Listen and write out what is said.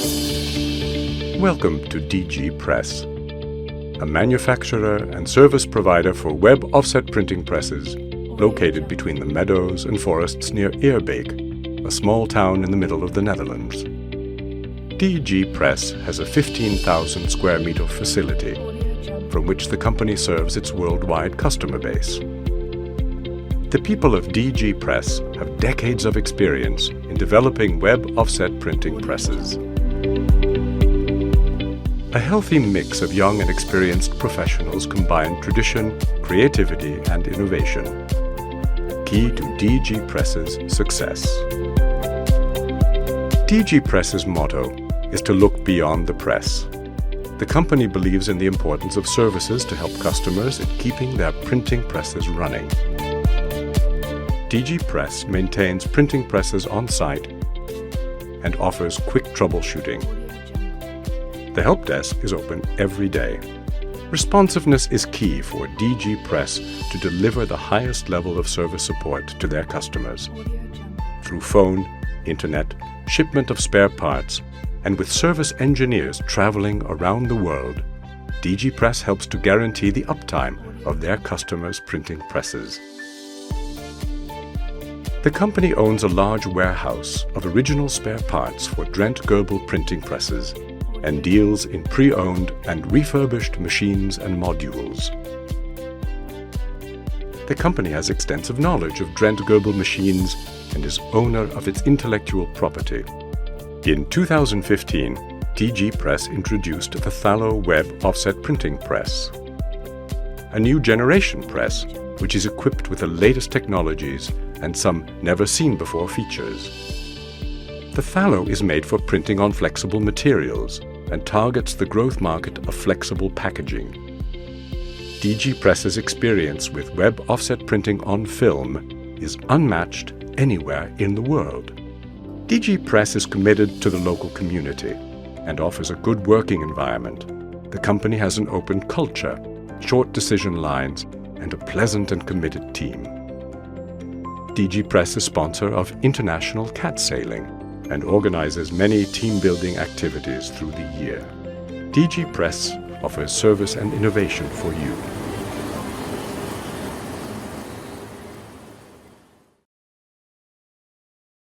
Welcome to DG Press, a manufacturer and service provider for web offset printing presses located between the meadows and forests near Eerbeek, a small town in the middle of the Netherlands. DG Press has a 15,000 square meter facility from which the company serves its worldwide customer base. The people of DG Press have decades of experience in developing web offset printing presses. A healthy mix of young and experienced professionals combine tradition, creativity, and innovation. Key to DG Press's success. DG Press's motto is to look beyond the press. The company believes in the importance of services to help customers in keeping their printing presses running. DG Press maintains printing presses on site and offers quick troubleshooting. The help desk is open every day. Responsiveness is key for DG Press to deliver the highest level of service support to their customers. Through phone, internet, shipment of spare parts, and with service engineers traveling around the world, DG Press helps to guarantee the uptime of their customers' printing presses. The company owns a large warehouse of original spare parts for Drent Gerbel printing presses and deals in pre-owned and refurbished machines and modules. The company has extensive knowledge of Drent Gerbel machines and is owner of its intellectual property. In 2015, DG Press introduced the Thallo Web Offset Printing Press, a new generation press which is equipped with the latest technologies and some never-seen-before features. The Thallo is made for printing on flexible materials and targets the growth market of flexible packaging. DG Press's experience with web offset printing on film is unmatched anywhere in the world. DG Press is committed to the local community and offers a good working environment. The company has an open culture, short decision lines, and a pleasant and committed team. DG Press is sponsor of International Cat Sailing and organizes many team-building activities through the year. DG Press offers service and innovation for you.